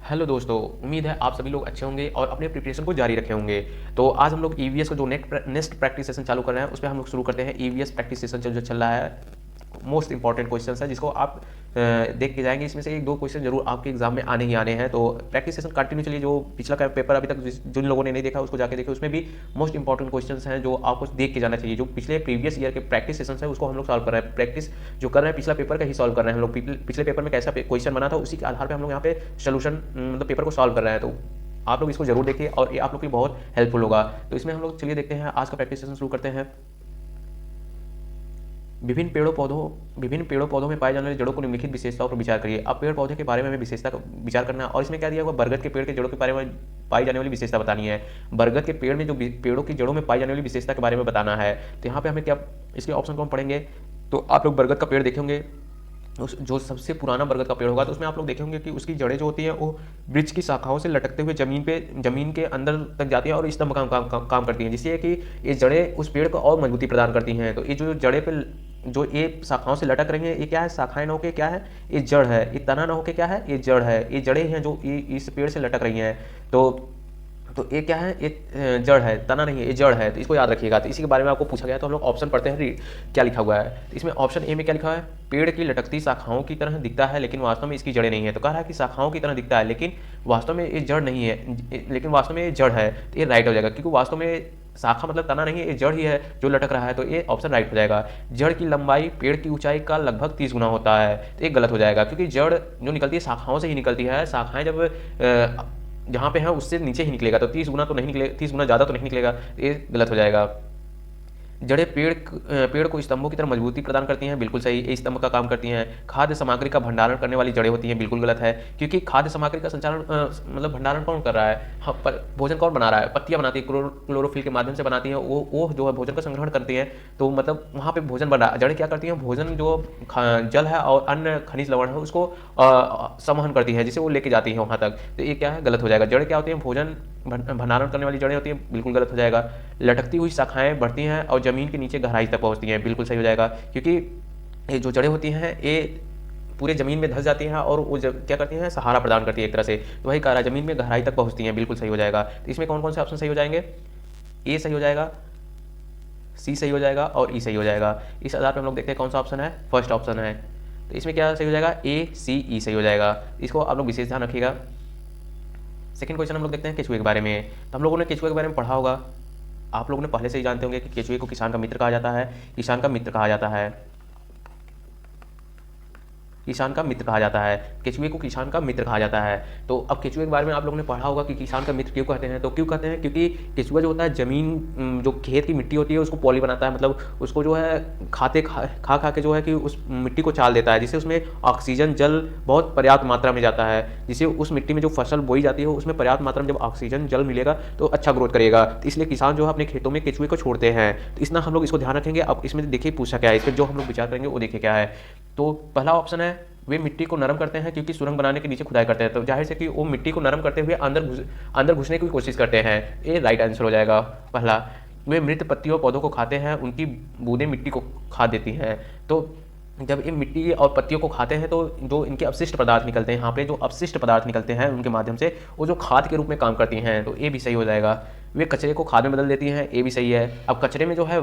Hello दोस्तों, उम्मीद है आप सभी लोग अच्छे होंगे और अपने प्रिपरेशन को जारी रखे होंगे। तो आज हम लोग ईवीएस का जो नेक्स्ट प्रैक्टिस सेशन चालू कर रहे हैं उस पर हम लोग शुरू करते हैं। ईवीएस प्रैक्टिस सेशन जो चल रहा है, मोस्ट इंपॉर्टेंट क्वेश्चन है जिसको आप देख के जाएंगे। इसमें से एक दो क्वेश्चन जरूर आपके एग्जाम में आने ही आने हैं। तो प्रैक्टिस सेशन कंटिन्यू चलिए। जो पिछला का पेपर अभी तक जिन लोगों ने नहीं देखा उसको जाके देखे, उसमें भी मोस्ट इंपॉर्टेंट क्वेश्चन हैं जो आपको देख के जाना चाहिए। जो पिछले प्रीवियस ईयर के प्रैक्टिस सेशन है उसको हम लोग सॉल्व कर रहे हैं। प्रैक्टिस जो कर रहे हैं पिछला पेपर का ही सॉल्व कर रहे हैं हम लोग। पिछले पेपर में कैसा क्वेश्चन बना था उसी के आधार पर हम लोग यहाँ पे सोल्यूशन मतलब पेपर को सॉल्व कर रहे हैं। तो आप लोग इसको जरूर देखिए और ये आप लोग के लिए बहुत हेल्पफुल होगा। तो इसमें हम लोग चलिए देखते हैं, आज का प्रैक्टिस सेशन शुरू करते हैं। विभिन्न पेड़ों पौधों में पाए जाने वाली जड़ों को निम्नलिखित विशेषताओं पर विचार करिए। अब पेड़ पौधे के बारे में हमें विशेषता का विचार करना है और इसमें क्या दिया हुआ, बरगद के पेड़ के जड़ों के बारे में पाई जाने वाली विशेषता बतानी है। बरगद के पेड़ में जो पेड़ों की जड़ों में पाई जाने वाली विशेषता के बारे में बताना है। तो यहाँ पे हमें क्या, इसके ऑप्शन को हम पढ़ेंगे। तो आप लोग बरगद का पेड़ देखेंगे, उस जो सबसे पुराना बरगद का पेड़ होगा तो उसमें आप लोग देखेंगे कि उसकी जड़ें जो होती हैं वो वृक्ष की शाखाओं से लटकते हुए जमीन के अंदर तक जाती है और इस तरह काम करती हैं, जिससे कि ये जड़ें उस पेड़ को और मजबूती प्रदान करती हैं। तो ये जो जड़ें पे जो ये शाखाओं से लटक रही हैं, ये क्या है, शाखाएं ना होकर क्या है, ये जड़ है। ये तना ना होकर क्या है, ये जड़ है। ये जड़ें हैं जो इस पेड़ से लटक रही हैं। तो ये क्या है, ये जड़ है, तना नहीं है, ये जड़ है। तो इसको याद रखिएगा। तो इसी के बारे में आपको पूछा गया तो हम लोग ऑप्शन पढ़ते हैं, क्या लिखा हुआ है। तो इसमें ऑप्शन ए में क्या लिखा है, पेड़ की लटकती शाखाओं की तरह दिखता है लेकिन वास्तव में इसकी जड़ें नहीं है। तो कह रहा है कि शाखाओं की तरह दिखता है लेकिन वास्तव में ये जड़ नहीं है, लेकिन वास्तव में ये जड़ है। तो ये राइट हो जाएगा, क्योंकि वास्तव में शाखा मतलब तना नहीं है, ये जड़ ही है जो लटक रहा है। तो ये ऑप्शन राइट हो जाएगा। जड़ की लंबाई पेड़ की ऊंचाई का लगभग 30 गुना होता है। तो ये गलत हो जाएगा, क्योंकि जड़ जो निकलती है शाखाओं से ही निकलती है। शाखाएं जब जहाँ पे है उससे नीचे ही निकलेगा, तो 30 गुना तो नहीं निकलेगा, 30 गुना ज़्यादा तो नहीं निकलेगा। ये गलत हो जाएगा। जड़ें पेड़ को स्तंभों की तरह मजबूती प्रदान करती हैं, बिल्कुल सही, ये स्तंभ का काम करती हैं। खाद्य सामग्री का भंडारण करने वाली जड़ें होती हैं, बिल्कुल गलत है, क्योंकि खाद्य सामग्री का संचालन मतलब भंडारण कौन कर रहा है, हाँ, भोजन कौन बना रहा है, पत्तियां बनाती है, क्लोरोफिल के माध्यम से बनाती हैं। वो जो है भोजन का संग्रहण करती हैं। तो मतलब वहाँ पे भोजन बन रहा है। जड़ें क्या करती हैं, भोजन जो जल है और अन्य खनिज लवण है उसको संवहन करती है, जिसे वो लेके जाती है वहाँ तक। तो ये क्या है, गलत हो जाएगा। जड़ें क्या होती हैं, भोजन भंडारण करने वाली जड़ें होती हैं, बिल्कुल गलत हो जाएगा। लटकती हुई शाखाएं बढ़ती हैं और जमीन के नीचे गहराई तक पहुंचती हैं, बिल्कुल सही हो जाएगा, क्योंकि ये जो जड़ें होती हैं ये पूरे जमीन में धस जाती हैं और वो क्या करती हैं, सहारा प्रदान करती है एक तरह से। तो वही कह रहा है, जमीन में गहराई तक पहुंचती हैं, बिल्कुल सही हो जाएगा। तो इसमें कौन कौन से ऑप्शन सही हो जाएंगे, ए सही हो जाएगा, सी सही हो जाएगा और ई सही हो जाएगा। इस आधार पर हम लोग देखते हैं कौन सा ऑप्शन है, फर्स्ट ऑप्शन है। तो इसमें क्या सही हो जाएगा, ए सी ई सही हो जाएगा। इसको आप लोग विशेष ध्यान रखिएगा। सेकंड क्वेश्चन हम लोग देखते हैं केचुए के बारे में। तो हम लोगों ने केचुए के बारे में पढ़ा होगा, आप लोगों ने पहले से ही जानते होंगे कि केचुए को किसान का मित्र कहा जाता है। किसान का मित्र कहा जाता है, किसान का मित्र कहा जाता है। केचुए को किसान का मित्र कहा जाता है। तो अब केचुए के बारे में आप लोगों ने पढ़ा होगा कि किसान का मित्र क्यों कहते हैं। तो क्यों कहते हैं, क्योंकि केचुआ जो होता है जमीन जो खेत की मिट्टी होती है उसको पॉली बनाता है, मतलब उसको जो है खा के जो है कि उस मिट्टी को चाल देता है, जिससे उसमें ऑक्सीजन जल बहुत पर्याप्त मात्रा में जाता है, जिससे उस मिट्टी में जो फसल बोई जाती है उसमें पर्याप्त मात्रा में जब ऑक्सीजन जल मिलेगा तो अच्छा ग्रोथ करेगा। तो इसलिए किसान जो है अपने खेतों में केचुए को छोड़ते हैं। तो इतना हम लोग इसको ध्यान रखेंगे। अब इसमें देखिए पूछा क्या है, इस पर जो हम लोग विचार करेंगे वो देखिए क्या है। तो पहला ऑप्शन है, वे मिट्टी को नरम करते हैं क्योंकि सुरंग बनाने के नीचे खुदाई करते हैं। तो जाहिर से कि वो मिट्टी को नरम करते हुए अंदर घुसने की कोशिश करते हैं। ये राइट आंसर हो जाएगा पहला। वे मृत पत्तियों पौधों को खाते हैं, उनकी बूंदें मिट्टी को खा देती हैं। तो जब ये मिट्टी और पत्तियों को खाते हैं तो जो इनके अपशिष्ट पदार्थ निकलते हैं, यहाँ पे जो अपशिष्ट पदार्थ निकलते हैं उनके माध्यम से वो जो खाद के रूप में काम करती हैं। तो ये भी सही हो जाएगा। वे कचरे को खाद में बदल देती हैं, ये भी सही है। अब कचरे में जो है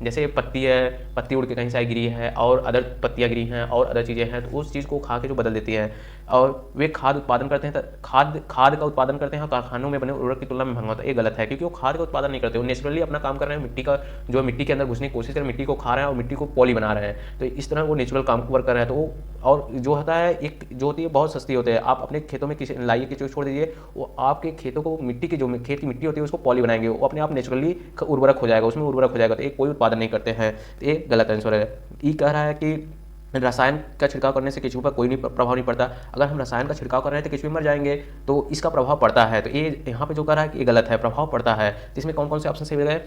जैसे पत्ती है, पत्ती उड़ के कहीं से गिरी है और अदर पत्तियाँ गिरी हैं और अदर चीज़ें हैं, तो उस चीज़ को खा के जो बदल देती हैं। और वे खाद उत्पादन करते हैं, खाद का उत्पादन करते हैं कारखानों में बने उर्वरक की तुलना में महंगा होता है। ये गलत है, क्योंकि वो खाद का उत्पादन नहीं करते, वो नेचुरली अपना काम कर रहे हैं। मिट्टी का जो मिट्टी के अंदर घुसने की कोशिश कर रहे हैं, मिट्टी को खा रहे हैं और मिट्टी को पॉली बना रहे हैं। तो इस तरह वो नेचुरल काम को वर्क कर रहे हैं। तो वो और जो होता है एक जो होती है बहुत सस्ती होती है। आप अपने खेतों में किसी लाइए केचुए छोड़ दीजिए, वो आपके खेतों को मिट्टी की जो खेत की मिट्टी होती है उसको पॉली बनाएंगे, वो अपने आप नेचुरली उर्वरक हो जाएगा, उसमें उर्वरक हो जाएगा। तो एक कोई उत्पादन नहीं करते हैं। तो ये गलत आंसर है। ये कह रहा है कि रसायन का छिड़काव करने से केचुए पर कोई नहीं प्रभाव नहीं पड़ता। अगर हम रसायन का छिड़काव कर रहे हैं तो केचुए मर जाएंगे, तो इसका प्रभाव पड़ता है। तो ये यहाँ पे जो कह रहा है कि ये गलत है, प्रभाव पड़ता है। तो इसमें कौन कौन से ऑप्शन सही हो गए,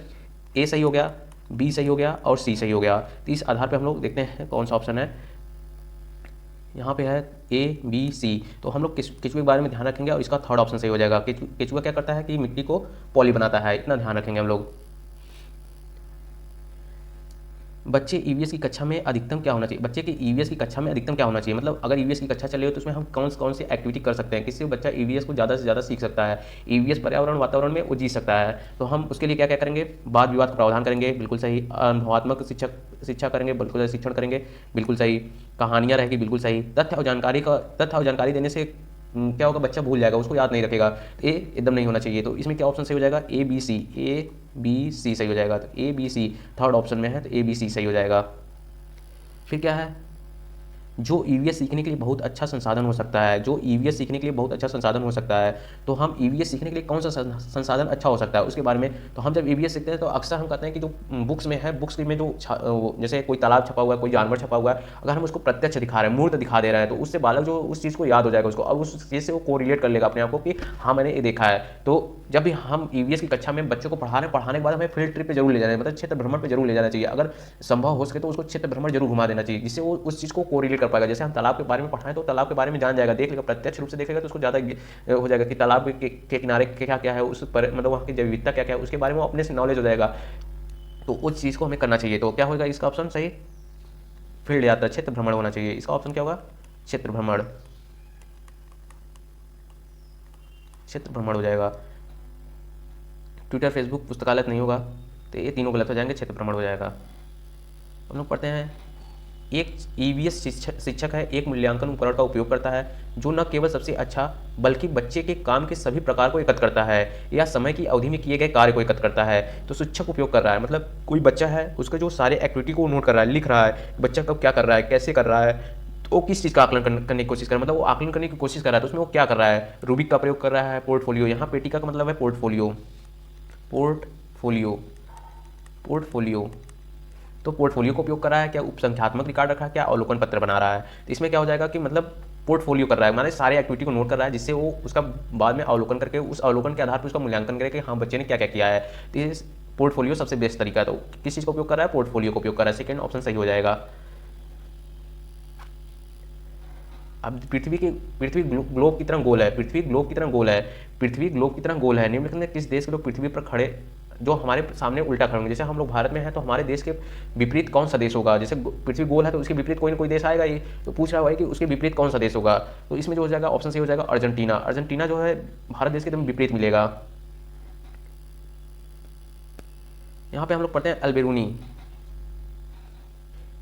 ए सही हो गया, बी सही हो गया और सी सही हो गया। तो इस आधार पर हम लोग देखते हैं कौन सा ऑप्शन है। यहाँ पे है ए बी सी। तो हम लोग केचुए के बारे में ध्यान रखेंगे और इसका थर्ड ऑप्शन सही हो जाएगा। केचुआ क्या करता है कि मिट्टी को पॉली बनाता है, इतना ध्यान रखेंगे हम लोग। बच्चे ईवीएस की कक्षा में अधिकतम क्या होना चाहिए? बच्चे के ईवीएस की कक्षा में अधिकतम क्या होना चाहिए? मतलब अगर ईवीएस की कक्षा चल रही हो तो उसमें हम कौन सी एक्टिविटी कर सकते हैं, किससे बच्चा ईवीएस को ज़्यादा से ज़्यादा सीख सकता है, ईवीएस पर्यावरण वातावरण में वो जी सकता है। तो हम उसके लिए क्या क्या करेंगे? वाद विवाद का प्रावधान करेंगे, बिल्कुल सही। अनुभवात्मक शिक्षा करेंगे, बिल्कुल सही। शिक्षण करेंगे, बिल्कुल सही। कहानियाँ रहेगी, बिल्कुल सही। तथ्य और जानकारी देने से क्या होगा? बच्चा भूल जाएगा, उसको याद नहीं रखेगा। ए एकदम नहीं होना चाहिए। तो इसमें क्या ऑप्शन सही हो जाएगा? ए बी सी सही हो जाएगा। तो A B C third option में है, तो ए बी सी सही हो जाएगा। फिर क्या है? जो ईवीएस सीखने के लिए बहुत अच्छा संसाधन हो सकता है, जो ईवीएस सीखने के लिए बहुत अच्छा संसाधन हो सकता है। तो हम ईवीएस सीखने के लिए कौन सा संसाधन अच्छा हो सकता है उसके बारे में, तो हम जब ईवीएस सीखते हैं तो अक्सर हम कहते हैं कि जो बुक्स में है, बुक्स में जो जैसे कोई तालाब छपा हुआ है, कोई जानवर छपा हुआ है, अगर हम उसको प्रत्यक्ष दिखा रहे हैं, मूर्त दिखा दे रहे हैं, तो उससे बालक जो उस चीज़ को याद हो जाएगा उसको, अब उस चीज़ से वो कोरिलेट कर लेगा अपने आप को कि हाँ मैंने ये देखा है। तो जब भी हम ईवीएस की कक्षा में बच्चों को पढ़ाने के बाद हमें फील्ड ट्रिप पे जरूर ले जाना है, मतलब क्षेत्र भ्रमण पे जरूर ले जाना चाहिए। अगर संभव हो सके तो उसको क्षेत्र भ्रमण जरूर घुमा देना चाहिए, जिससे वो उस चीज़ को कोरिलेट कर पाएगा। जैसे हम तालाब के बारे में पढ़ाएं तो तालाब के बारे में जान जाएगा, देख लेगा, प्रत्यक्ष रूप से देखेगा तो उसको ज़्यादा हो जाएगा कि तालाब के किनारे क्या क्या है, उस पर मतलब वहाँ की जैव विविधता क्या क्या है, उसके बारे में अपने से नॉलेज हो जाएगा। तो उस चीज़ को हमें करना चाहिए। तो क्या होगा इसका ऑप्शन सही? फील्ड यात्रा, क्षेत्र भ्रमण होना चाहिए। इसका ऑप्शन क्या होगा? क्षेत्र भ्रमण, क्षेत्र भ्रमण हो जाएगा। ट्विटर, फेसबुक, पुस्तकालय नहीं होगा, तो ये तीनों गलत हो जाएंगे, क्षेत्र भ्रमण हो जाएगा। हम लोग पढ़ते हैं, एक ईवीएस शिक्षक है, एक मूल्यांकन उपकरण का उपयोग करता है जो न केवल सबसे अच्छा बल्कि बच्चे के काम के सभी प्रकार को एकत्र करता है या समय की अवधि में किए गए कार्य को एकत्र करता है। तो शिक्षक उपयोग कर रहा है, मतलब कोई बच्चा है, उसके जो सारे एक्टिविटी को नोट कर रहा है, लिख रहा है, बच्चा कब क्या कर रहा है, कैसे कर रहा है, तो वो किस चीज़ का आकलन करने की कोशिश कर रहा है, मतलब वो आकलन करने की कोशिश कर रहा है, तो उसमें वो क्या कर रहा है? रूबिक का प्रयोग कर रहा है, पोर्टफोलियो, यहाँ पेटिका का मतलब है पोर्टफोलियो, पोर्टफोलियो, पोर्टफोलियो। तो पोर्टफोलियो का उपयोग कर रहा है, क्या उपसंख्यात्मक रिकॉर्ड रखा है, क्या अवलोकन पत्र बना रहा है। तो इसमें क्या हो जाएगा कि मतलब पोर्टफोलियो कर रहा है, माने सारे एक्टिविटी को नोट कर रहा है, जिससे वो उसका बाद में अवलोकन करके उस अवलोकन के आधार पर उसका मूल्यांकन करे कि हाँ बच्चे ने क्या क्या किया है। तो इस पोर्टफोलियो सबसे बेस्ट तरीका है। तो किस चीज़ का उपयोग कर रहा है? पोर्टफोलियो का उपयोग कर रहा है। सेकेंड ऑप्शन सही हो जाएगा। अब पृथ्वी ग्लोब की तरह गोल है, पृथ्वी ग्लोब की तरह गोल है, पृथ्वी ग्लोब की तरह गोल है। निम्नलिखित में किस देश के लोग पृथ्वी पर खड़े जो हमारे सामने उल्टा खड़े होंगे? जैसे हम लोग भारत में हैं तो हमारे देश के विपरीत कौन सा देश होगा? जैसे पृथ्वी गोल है तो उसके विपरीत कोई ना कोई देश आएगा ही, तो पूछ रहा है कि उसके विपरीत कौन सा देश होगा? तो इसमें जो हो जाएगा ऑप्शन सही हो जाएगा अर्जेंटीना। अर्जेंटीना जो है भारत देश के एकदम विपरीत मिलेगा। यहाँ पे हम लोग पढ़ते हैं अल्बेरूनी।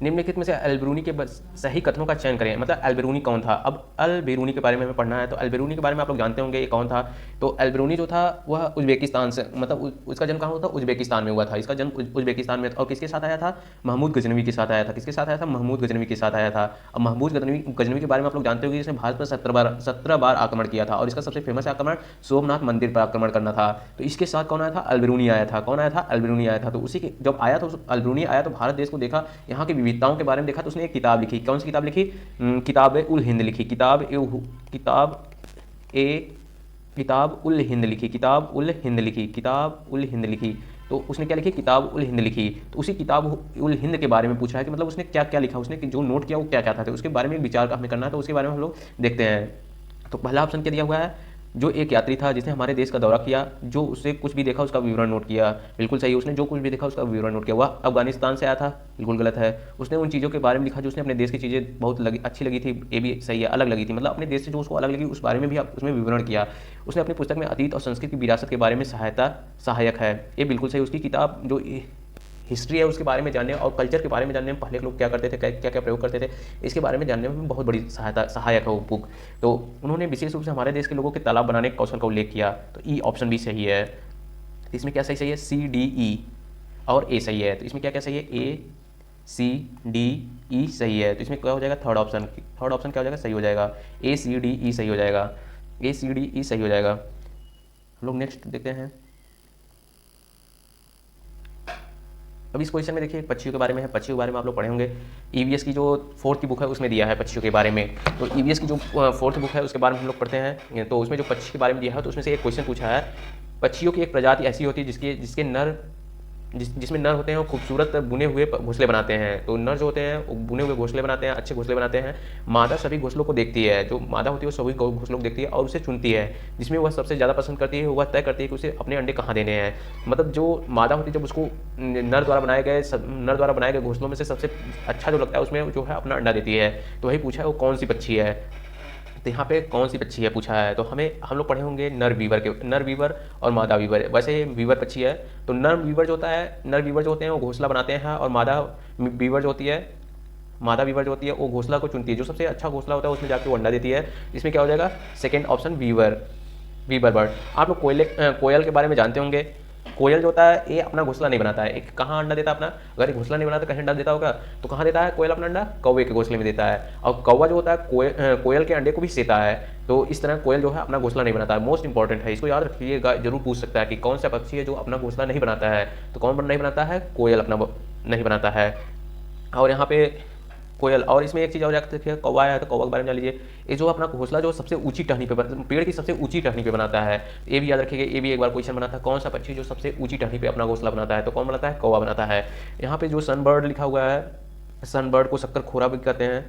निम्नलिखित में से अल्बेरूनी के सही कथनों का चयन करें, मतलब अल्बेरूनी कौन था? अब अल्बेरूनी के बारे में हमें पढ़ना है, तो अल्बेरूनी के बारे में आप लोग जानते होंगे ये कौन था। तो अल्बेरूनी जो था वह उज्बेकिस्तान से, मतलब उसका जन्म कहाँ हुआ था? उज्बेकिस्तान में हुआ था। इसका जन्म उज्बेकिस्तान में, और किसके साथ आया था? महमूद गजनवी के साथ आया था। किसके साथ आया था? महमूद गजनवी के साथ आया था। अब महमूद गजनवी के बारे में आप लोग जानते होंगे, इसने भारत पर 17 बार आक्रमण किया था, और इसका सबसे फेमस आक्रमण सोमनाथ मंदिर पर आक्रमण करना था। तो इसके साथ कौन आया था? अल्बेरूनी आया था। कौन आया था? अल्बेरूनी आया था। तो उसी के जब आया तो अल्बेरूनी आया तो भारत देश को देखा, यहाँ की विविधताओं के बारे में देखा, तो उसने एक किताब लिखी। कौन सी किताब लिखी? किताब उल हिंद लिखी। किताब उल हिंद लिखी। किताब उल हिंद लिखी। किताब उल हिंद लिखी। तो उसने क्या लिखी? किताब उल हिंद लिखी। तो उसी किताब उल हिंद के बारे में पूछ रहा है कि मतलब उसने क्या क्या लिखा, उसने जो नोट किया वो क्या क्या था, तो उसके बारे में विचार हमें करना है। तो उसके बारे में हम लोग देखते हैं। तो पहला ऑप्शन क्या दिया हुआ है? जो एक यात्री था जिसने हमारे देश का दौरा किया, जो उससे कुछ भी देखा उसका विवरण नोट किया, बिल्कुल सही। उसने जो कुछ भी देखा उसका विवरण नोट किया। वह अफगानिस्तान से आया था, बिल्कुल गलत है। उसने उन चीज़ों के बारे में लिखा जो उसने अपने देश की चीज़ें बहुत अच्छी लगी थी, ये भी सही है, अलग लगी थी, मतलब अपने देश से जो उसको अलग लगी उस बारे में भी उसमें विवरण किया। उसने अपनी पुस्तक में अतीत और संस्कृति की विरासत के बारे में सहायक है, ये बिल्कुल सही। उसकी किताब जो हिस्ट्री है उसके बारे में जानने और कल्चर के बारे में जानने में पहले लोग क्या करते थे, क्या क्या प्रयोग करते थे, इसके बारे में जानने में बहुत बड़ी सहायक है वो बुक। तो उन्होंने विशेष रूप से हमारे देश के लोगों के तालाब बनाने के कौशल का उल्लेख किया। तो ई ऑप्शन भी सही है। तो इसमें क्या सही है? सी डी ई और ए सही है। तो इसमें क्या क्या सही है? ए सी डी ई सही है। तो इसमें क्या हो जाएगा? थर्ड ऑप्शन क्या हो जाएगा? सही हो जाएगा। ए सी डी ई सही हो जाएगा। ए सी डी ई सही हो जाएगा। हम लोग नेक्स्ट देखते हैं। अब इस क्वेश्चन में देखिए पक्षियों के बारे में है। पक्षियों के बारे में आप लोग पढ़े होंगे, ईवीएस की जो 4th बुक है उसमें दिया है पक्षियों के बारे में। तो ईवीएस की जो 4th बुक है उसके बारे में हम लोग पढ़ते हैं। तो उसमें जो पक्षी के बारे में दिया है तो उसमें से एक क्वेश्चन पूछा है, पक्षियों की एक प्रजाति ऐसी होती है जिसके नर जिसमें नर होते हैं वो खूबसूरत बुने हुए घोंसले बनाते हैं। तो नर जो होते हैं वो बुने हुए घोंसले बनाते हैं, अच्छे घोंसले बनाते हैं। मादा सभी घोंसलों को देखती है, जो मादा होती है वो सभी घोंसलों को देखती है और उसे चुनती है, जिसमें वह सबसे ज़्यादा पसंद करती है। वह तय करती है कि उसे अपने अंडे कहाँ देने हैं। मतलब जो मादा होती है जब उसको नर द्वारा बनाए गए घोंसलों में से सबसे अच्छा जो लगता है उसमें जो है अपना अंडा देती है। तो वही पूछा है वो कौन सी पक्षी है। तो यहाँ पे कौन सी पक्षी है पूछा है, तो हम लोग पढ़े होंगे नर वीवर और मादा वीवर। वैसे वीवर पक्षी है, तो नर वीवर जो होते हैं वो घोंसला बनाते हैं, और मादा वीवर जो होती है वो घोंसला को चुनती है। जो सबसे अच्छा घोंसला होता है उसमें जाके वो अंडा देती है। इसमें क्या हो जाएगा, सेकेंड ऑप्शन वीवर बर्ड। आप लोग कोयल के बारे में जानते होंगे। कोयल जो होता है ये अपना घोंसला नहीं बनाता है। एक कहाँ अंडा देता है अपना, अगर घोंसला नहीं बनाता कहीं अंडा देता होगा, तो कहाँ देता है कोयल अपना अंडा, कौवे के घोंसले में देता है। और कौवा जो होता है कोयल के अंडे को भी सेता है। तो इस तरह कोयल जो है अपना घोंसला नहीं बनाता है। मोस्ट इंपॉर्टेंट है, इसको याद रखिएगा, जरूर पूछ सकता है कि कौन सा पक्षी है जो अपना घोंसला नहीं बनाता है। तो कौन नहीं बनाता है, कोयल अपना नहीं बनाता है। और यहाँ पे कोयल, और इसमें एक चीज़ और याद रखिए, कौवा है तो कौवा के बारे में जान लीजिए। ये जो अपना घोंसला जो सबसे ऊंची टहनी पे पेड़ की सबसे ऊंची टहनी पे बनाता है। ये भी याद रखिएगा, ये भी एक बार क्वेश्चन बना था, कौन सा पक्षी जो सबसे ऊंची टहनी पे अपना घोंसला बनाता है, तो कौन बनाता है, कौवा बनाता है। यहाँ पे जो सनबर्ड लिखा हुआ है, सनबर्ड को शक्कर खोरा भी कहते हैं,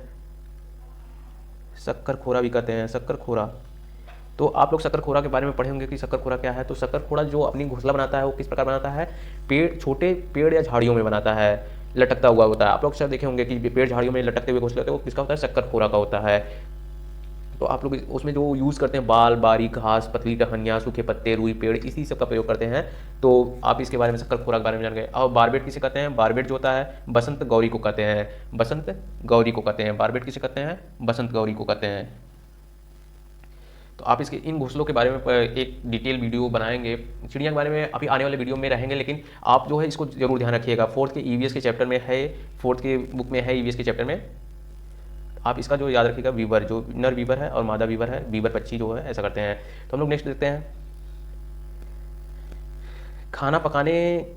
शक्कर खोरा। तो आप लोग शक्कर खोरा के बारे में पढ़े होंगे कि शक्कर खोरा क्या है। तो शक्कर खोरा जो अपनी घोंसला बनाता है वो किस प्रकार बनाता है, छोटे पेड़ या झाड़ियों में बनाता है, लटकता हुआ होता है। आप लोग शायद देखे होंगे कि पेड़ झाड़ियों में लटकते हुए घोंसले होते हैं, वो किसका होता है, शक्कर खोरा का होता है। तो आप लोग उसमें जो यूज़ करते हैं बाल, बारीक घास, पतली टहनियाँ, सूखे पत्ते, रुई पेड़, इसी सब का प्रयोग करते हैं। तो आप इसके बारे में शक्कर खोरा के बारे में जान गए। और बारबेट किसे कहते हैं, बारबेट जो होता है बसंत गौरी को कहते हैं, बारबेट किसे कहते हैं, बसंत गौरी को कहते हैं। तो आप इसके इन घोंसलों के बारे में एक डिटेल वीडियो बनाएंगे। चिड़िया के बारे में अभी आने वाले वीडियो में रहेंगे, लेकिन आप जो है इसको जरूर ध्यान रखिएगा। फोर्थ के ईवीएस के चैप्टर में है, फोर्थ के बुक में है ईवीएस के चैप्टर में। आप इसका जो याद रखिएगा, वीवर जो नर वीवर है और मादा वीवर है, वीवर पक्षी जो है ऐसा करते हैं। तो हम लोग नेक्स्ट देखते हैं, खाना पकाने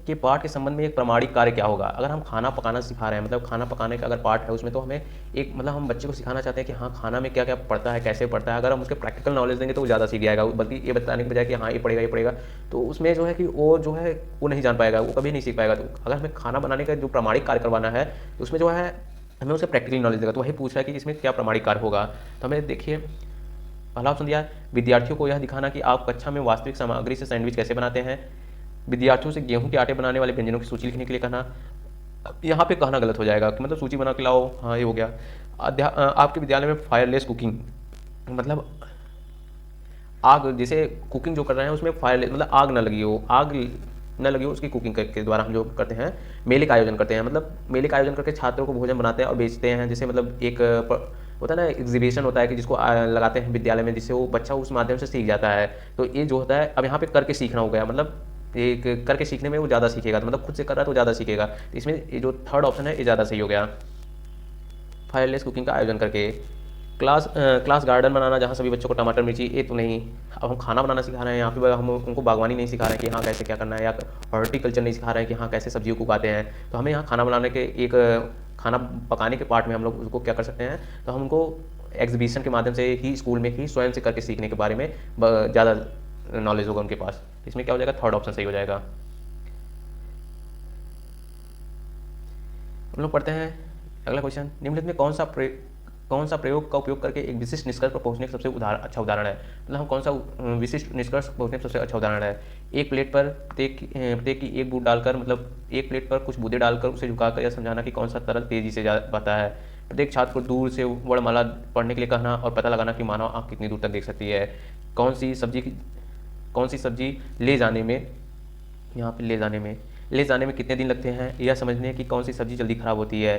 के पार्ट के संबंध में एक प्रामाणिक कार्य क्या होगा। अगर हम खाना पकाना सिखा रहे हैं, मतलब खाना पकाने का अगर पार्ट है उसमें, तो हमें एक मतलब हम बच्चे को सिखाना चाहते हैं कि हाँ खाना में क्या क्या पड़ता है, कैसे पड़ता है। अगर हम उसके प्रैक्टिकल नॉलेज देंगे तो वो ज़्यादा सीख जाएगा, बल्कि ये बताने के बजाय कि हाँ ये पड़ेगा, तो उसमें जो है कि वो जो है वो नहीं जान पाएगा, वो कभी नहीं सीख पाएगा। तो अगर हमें खाना बनाने का जो प्रामाणिक कार्य करवाना है तो उसमें जो है हमें उसे प्रैक्टिकल नॉलेज देगा। तो वही पूछ रहा है कि इसमें क्या प्रामाणिक कार्य होगा। तो हमें देखिए पहला ऑप्शन दिया है, विद्यार्थियों को यह दिखाना कि आप कक्षा में वास्तविक सामग्री से सैंडविच कैसे बनाते हैं। विद्यार्थियों से गेहूं के आटे बनाने वाले व्यंजनों की सूची लिखने के लिए कहना। यहाँ पे कहना गलत हो जाएगा कि मतलब सूची बना के लाओ, हाँ ये हो गया। आपके विद्यालय में फायरलेस कुकिंग, मतलब आग जैसे कुकिंग जो कर रहे हैं उसमें फायरलेस मतलब आग न लगी हो उसकी कुकिंग के द्वारा हम जो करते हैं मेले का आयोजन करते हैं। मतलब मेले का आयोजन करके छात्रों को भोजन बनाते हैं और बेचते हैं। जैसे मतलब एक होता है ना एग्जीबिशन होता है कि जिसको लगाते हैं विद्यालय में, जिससे वो बच्चा उस माध्यम से सीख जाता है। तो ये जो होता है अब यहाँ पे करके सीखना हो गया, मतलब एक करके सीखने में वो ज़्यादा सीखेगा, तो मतलब खुद से कर रहा है तो ज़्यादा सीखेगा। तो इसमें ये जो थर्ड ऑप्शन है ये ज़्यादा सही हो गया, फायरलेस कुकिंग का आयोजन करके। क्लास गार्डन बनाना जहाँ सभी बच्चों को टमाटर मिर्ची, ये तो नहीं। अब हम खाना बनाना सिखा रहे हैं, यहाँ पे हम उनको बागवानी नहीं सिखा रहे हैं कि हाँ कैसे क्या करना है, या हॉर्टिकल्चर नहीं सिखा रहे हैं कि हाँ कैसे सब्जियों को उगाते हैं। तो हमें यहाँ खाना बनाने के एक खाना पकाने के पार्ट में हम लोग उसको क्या कर सकते हैं, तो हम उनको एग्जीबिशन के माध्यम से ही स्कूल में ही स्वयं से करके सीखने के बारे में ज़्यादा नॉलेज होगा उनके पास। इसमें क्या हो जाएगा, थर्ड ऑप्शन सही हो जाएगा। हम लोग पढ़ते हैं अगला क्वेश्चन, निम्नलिखित में कौन सा प्रयोग का उपयोग करके एक विशिष्ट निष्कर्ष पर पहुंचने का सबसे अच्छा उदाहरण है। मतलब हम कौन सा विशिष्ट निष्कर्ष पहुंचने का सबसे अच्छा उदाहरण है। एक प्लेट पर प्रत्येक की एक बूंद डालकर, मतलब एक प्लेट पर कुछ बूंदे डालकर उसे झुकाकर यह समझाना कि कौन सा तरल तेजी से बहता है। प्रत्येक छात्र को दूर से वर्णमाला पढ़ने के लिए कहना और पता लगाना कि मानव आँख कितनी दूर तक देख सकती है। कौन सी सब्जी ले जाने में, यहाँ पे ले जाने में कितने दिन लगते हैं, यह समझने की कौन सी सब्जी जल्दी खराब होती है।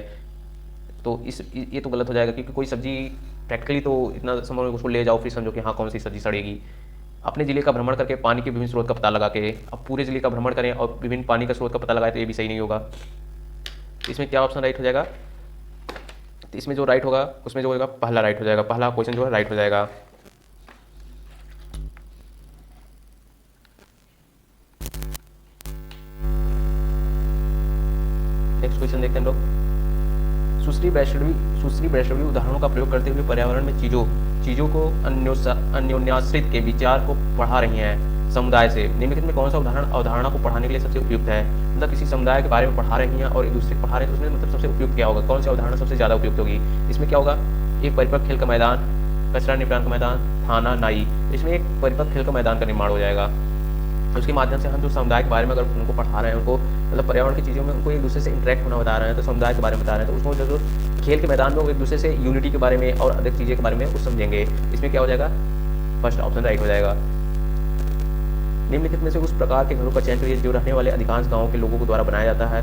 तो ये तो गलत हो जाएगा, क्योंकि कोई सब्जी प्रैक्टिकली तो इतना समय उसको ले जाओ फिर समझो कि हाँ कौन सी सब्जी सड़ेगी। अपने ज़िले का भ्रमण करके पानी के विभिन्न स्रोत का पता लगा के, अब पूरे ज़िले का भ्रमण करें और विभिन्न पानी का स्रोत का पता लगाए, तो ये भी सही नहीं होगा। इसमें क्या ऑप्शन राइट हो जाएगा, तो इसमें जो राइट होगा उसमें जो होगा पहला राइट हो जाएगा, पहला क्वेश्चन जो है राइट हो जाएगा। नेक्स्ट क्वेश्चन देखते हैं हम लोग, सुश्री वैष्णवी उदाहरणों का प्रयोग करते हुए पर्यावरण में चीजों को अन्योन्याश्रित के विचार को पढ़ा रही हैं। समुदाय से निम्नलिखित में कौन सा उदाहरण अवधारणा को पढ़ाने के लिए सबसे उपयुक्त है। मतलब किसी समुदाय के बारे में पढ़ा रही हैं और एक दूसरे को पढ़ा रहे हैं, तो उसमें मतलब सबसे उपयुक्त क्या होगा, कौन सी अवधारणा सबसे ज़्यादा उपयुक्त होगी। इसमें क्या होगा, एक परिपक्व खेल का मैदान, कचरा निपटान का मैदान, थाना, नाई। इसमें एक परिपक्व खेल का मैदान का निर्माण हो जाएगा। उसके माध्यम से हम जो समुदाय के बारे में अगर उनको पढ़ा रहे हैं, उनको मतलब पर्यावरण की चीज़ों में उनको एक दूसरे से इंटरेक्ट होना बता रहे हैं, तो समुदाय के बारे में बता रहे हैं, तो उसको जो खेल के मैदान में वो एक दूसरे से यूनिटी के बारे में और अधिक चीज़ें के बारे में वो समझेंगे। इसमें क्या हो जाएगा, फर्स्ट ऑप्शन राइट हो जाएगा। निम्नलिखित में से उस प्रकार के घरों का चयन करिए जो रहने वाले अधिकांश गाँव के लोगों के द्वारा बनाया जाता है।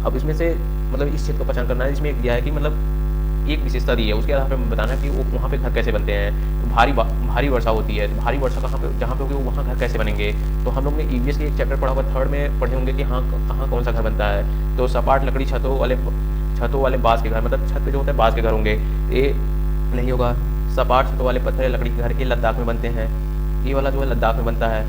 अब इसमें से मतलब इस क्षेत्र को पहचान करना है। इसमें एक दिया है कि मतलब एक विशेषता दी है, उसके आधार पर हमें बताना है कि वो वहाँ पे घर कैसे बनते हैं। तो भारी वर्षा होती है, तो भारी वर्षा कहाँ पे जहाँ पे होगी वहाँ घर कैसे बनेंगे। तो हम लोग ने ईवीएस के एक चैप्टर पढ़ा हुआ, थर्ड में पढ़े होंगे कि हाँ कहाँ कौन सा घर बनता है। तो सपाट लकड़ी छतों वाले बाँस के घर, मतलब छत पे जो होता है बाँस के घर होंगे। ये नहीं होगा, सपाट छतों वाले पत्थर या लकड़ी के घर ये लद्दाख में बनते हैं। ये वाला जो है लद्दाख में बनता है।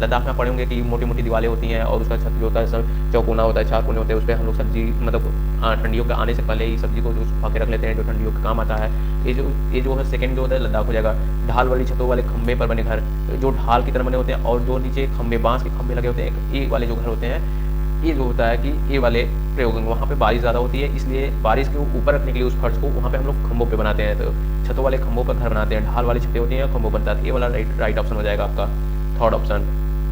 लद्दाख में पढ़े होंगे कि मोटी मोटी दीवारें होती हैं और उसका छत जो होता है सब चौकोना होता है, 4 कोने होते हैं। उस पर हम लोग सब्जी मतलब ठंडियों के आने से पहले ही सब्जी को जो सुखा के रख लेते हैं, जो ठंडियों के काम आता है। ये जो है सेकंड जो होता है लद्दाख हो जाएगा। ढाल वाली छतों वाले खंभे पर बने घर, जो ढाल की तरह बने होते हैं और जो नीचे खंभे बाँस के खंभे लगे होते हैं, ये वाले जो घर होते हैं, ये जो होता है कि ये वाले प्रयोग वहाँ पे बारिश ज़्यादा होती है, इसलिए बारिश के ऊपर रखने के लिए उस फर्श को वहाँ पे हम लोग खंभों पे बनाते हैं। तो छतों वाले खंभों पर घर बनाते हैं, ढाल वाली छतें होती हैं, खंभों बनता है। ये वाला राइट ऑप्शन हो जाएगा आपका, थर्ड ऑप्शन।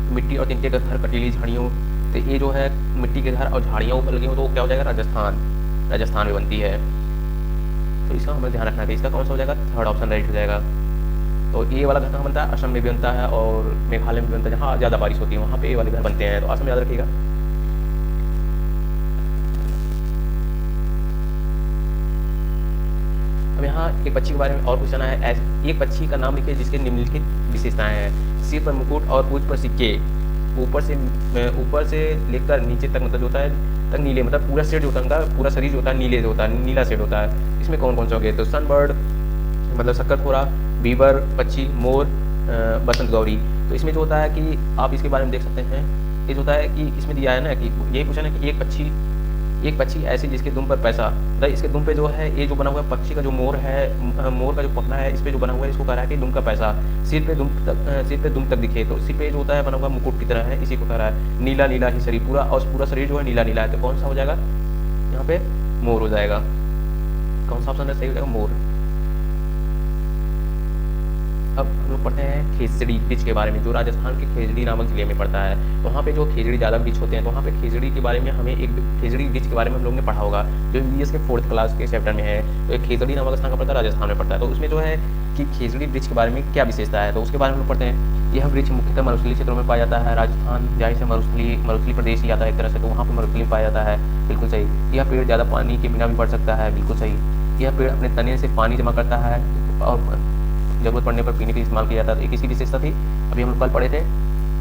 मिट्टी और तिनके का घर, कटीली झाड़ियों, तो ये जो है मिट्टी के घर और झाड़ियाँ ऊपर लगी हो तो क्या हो जाएगा, राजस्थान में बनती है। तो इसका हमें ध्यान रखना है कि इसका कौन सा हो जाएगा, थर्ड ऑप्शन राइट हो जाएगा। तो ये वाला घर कहाँ बनता है, असम में भी बनता है और मेघालय में भी बनता है, जहाँ ज़्यादा बारिश होती है वहाँ पे ये वाले घर बनते हैं। तो असम याद रखिएगा। अब यहाँ एक पक्षी के बारे में और क्वेश्चन है। एक पक्षी का नाम लिखिए जिसके निम्नलिखित विशेषताएं हैं। सिर पर मुकुट और पूंछ पर सिक्के, ऊपर से लेकर नीचे तक मतलब जो होता है तक नीले, मतलब पूरा सेट जो होता है उनका, पूरा शरीर जो होता है नीले जो होता है, नीला सेट होता है। इसमें कौन कौन से होंगे, तो सनबर्ड मतलब शक्करखोरा, बीबर पक्षी, मोर, बसंत गौरी। तो इसमें जो होता है कि आप इसके बारे में देख सकते हैं, ये जो होता है कि इसमें दिया है ना कि यही क्वेश्चन है कि एक पक्षी ऐसी जिसके दुम पर पैसा, मतलब इसके दुम पे जो है ये जो बना हुआ है पक्षी का जो मोर है, मोर का जो पखना है इस पे जो बना हुआ है इसको कह रहा है कि दुम का पैसा। सिर पे दुम तक दिखे, तो सिर पे जो होता है बना हुआ मुकुट की तरह है, इसी को कह रहा है। नीला नीला ही शरीर पूरा, और पूरा शरीर जो है नीला नीला है, तो कौन सा हो जाएगा यहाँ पे, मोर हो जाएगा। कौन सा ऑप्शन सही हो जाएगा, मोर। अब हम लोग पढ़ते हैं खेजड़ी वृक्ष के बारे में, जो राजस्थान के खेजड़ी नामक जिले में पड़ता है। तो वहाँ पे जो खेजड़ी ज़्यादा वृक्ष होते हैं, तो वहाँ पे खेजड़ी के बारे में हमें एक खेजड़ी वृक्ष के बारे में हम लोग ने पढ़ा होगा, जो ईवीएस के 4th क्लास के चैप्टर में है। तो एक खेजड़ी नामक स्थान का पड़ता है, राजस्थान में पड़ता है। तो उसमें जो है कि खेजड़ी वृक्ष के बारे में क्या विशेषता है, तो उसके बारे में हम लोग पढ़ते हैं। यह वृक्ष मुख्यतः मरुस्थलीय क्षेत्रों में पाया जाता है। राजस्थान जाहिर से मरुस्थलीय प्रदेश ही आता है एक तरह से, तो वहाँ पर मरुस्थलीय पाया जाता है, बिल्कुल सही। यह पेड़ ज़्यादा पानी के बिना भी बढ़ सकता है, बिल्कुल सही। यह पेड़ अपने तने से पानी जमा करता है और जरूरत पड़ने पर पीने के लिए इस्तेमाल किया जाता है। एक इसकी विशेषता थी, अभी हम लोग कल पढ़े थे,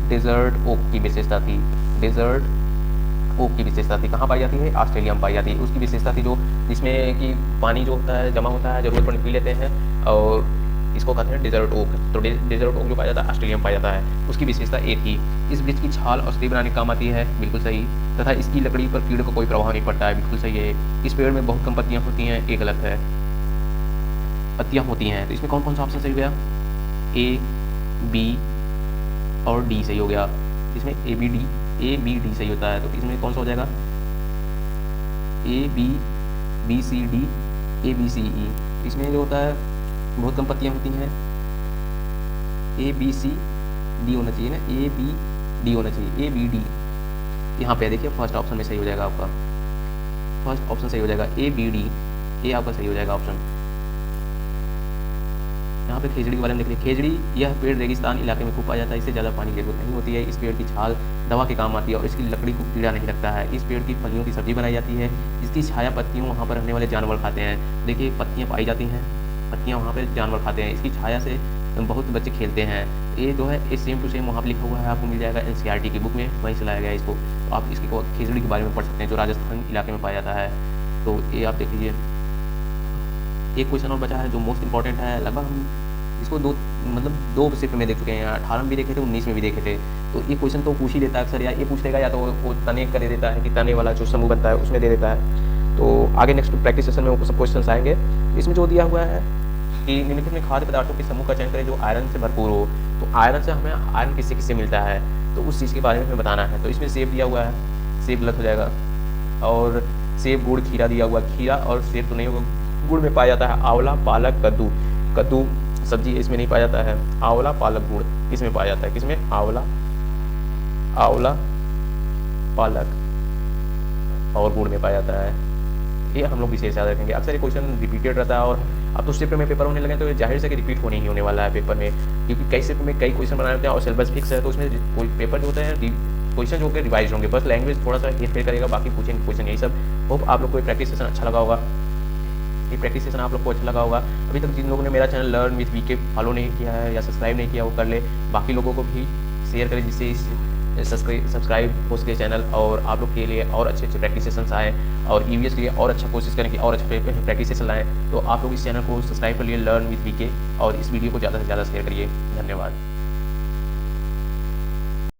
डेजर्ट ओक की विशेषता थी। डेजर्ट ओक की विशेषता थी, कहाँ पाई जाती है, ऑस्ट्रेलिया में पाई जाती है। उसकी विशेषता थी जो जिसमें कि पानी जो होता है जमा होता है, जरूरत पड़ने पी लेते हैं, और इसको कहते हैं डेजर्ट ओक। तो डेजर्ट ओक जो पाया जाता है ऑस्ट्रेलिया में पाया जाता है, उसकी विशेषता ये थी। इस वृक्ष की छाल औषधि बनाने के काम आती है, बिल्कुल सही। तथा इसकी लकड़ी पर कीड़े को कोई प्रभाव नहीं पड़ता है, बिल्कुल सही है। इस पेड़ में बहुत कम पत्तियाँ होती हैं, एक गलत है, पत्तियाँ होती हैं। तो इसमें कौन कौन सा ऑप्शन सही हो गया, ए, बी और डी सही हो गया। इसमें ए बी डी सही होता है। तो इसमें कौन सा हो जाएगा, A B C D, A B C E. इसमें जो होता है बहुत कम पत्तियाँ होती हैं, ए बी सी डी होना चाहिए ना, ए बी डी होना चाहिए, ए बी डी। यहाँ पे देखिए फर्स्ट ऑप्शन में सही हो जाएगा आपका, फर्स्ट ऑप्शन सही हो जाएगा, ए बी डी, ए आपका सही हो जाएगा ऑप्शन। यहाँ पे खेजड़ी के बारे में देख लीजिए। खेजड़ी यह पेड़ रेगिस्तान इलाके में खूब पाया जाता है, इससे ज़्यादा पानी की जरूरत नहीं होती है। इस पेड़ की छाल दवा के काम आती है और इसकी लकड़ी को कीड़ा नहीं लगता है। इस पेड़ की फलियों की सब्जी बनाई जाती है, इसकी छाया पत्तियों वहाँ पर रहने वाले जानवर खाते हैं। देखिए पत्तियाँ पाई जाती हैं, पत्तियाँ वहाँ पर जानवर खाते हैं, इसकी छाया से बहुत बच्चे खेलते हैं। ये जो है ये सेम टू सेम वहाँ पर लिखा हुआ है, आपको मिल जाएगा एनसीईआरटी की बुक में, वहीं से लाया गया है इसको। तो आप इसकी खेजड़ी के बारे में पढ़ सकते हैं, जो राजस्थान इलाके में पाया जाता है। तो ये आप देख लीजिए। एक क्वेश्चन और बचा है जो मोस्ट इंपॉर्टेंट है, लगभग हम इसको दो शिफ्ट में देख चुके हैं, 18 में भी देखे थे, 19 में भी देखे थे। तो ये क्वेश्चन तो पूछ ही लेता है अक्सर, या ये पूछ लेगा या तो वो तने का दे देता है कि तने वाला जो समूह बनता है उसमें दे देता है। तो आगे नेक्स्ट प्रैक्टिस सेशन में वो सब क्वेश्चन आएंगे। इसमें जो दिया हुआ है कि निम्नलिखित में खाद्य पदार्थों के समूह का चयन करें जो आयरन से भरपूर हो। तो आयरन से हमें आयरन किससे किससे मिलता है, तो उस चीज़ के बारे में हमें बताना है। तो इसमें सेब दिया हुआ है, सेब गलत हो जाएगा। और सेब, गुड़, खीरा दिया हुआ, खीरा और सेब तो नहीं होगा, गुड़ में पाया जाता है आंवला, पालक, कद्दू। कद्दू सब्जी इसमें नहीं पाया जाता है। आंवला, पालक, गुड़ इसमें पाया जाता है। किसमें? आंवला, पालक और गुड़ में पाया जाता है। ये हम लोग विशेष याद रखेंगे। अक्सर ये क्वेश्चन रिपीटेड रहता है और अब तो शिफ्ट में पेपर होने लगे तो जाहिर से कि रिपीट होने ही होने वाला है पेपर में, क्योंकि कई शिफ्ट में कई क्वेश्चन बनाए होते हैं और सिलेबस फिक्स है, तो उसमें कोई पेपर जो होते हैं क्वेश्चन जो होकर रिवाइज होंगे, बस लैंग्वेज थोड़ा सा हेर फेर करेगा, बाकी पूछेंगे क्वेश्चन यही सब। होप आप लोग को प्रैक्टिस सेशन अच्छा लगा होगा, ये प्रैक्टिस सेशन आप लोग को अच्छा लगा होगा। अभी तक जिन लोगों ने मेरा channel learn with VK follow नहीं किया है या सब्सक्राइब नहीं किया वो कर ले, बाकी लोगों को भी शेयर करें जिससे इस सब्सक्राइब हो सके चैनल और आप लोग के लिए और अच्छे अच्छे प्रैक्टिस सेशंस आए और ईवीएस के लिए और अच्छा कोशिश करें कि और अच्छे प्रैक्टिस सेशन लाएँ। तो आप लोग इस चैनल को सब्सक्राइब कर लिए लर्न विद वीके और इस वीडियो को ज़्यादा से ज़्यादा शेयर करिए। धन्यवाद।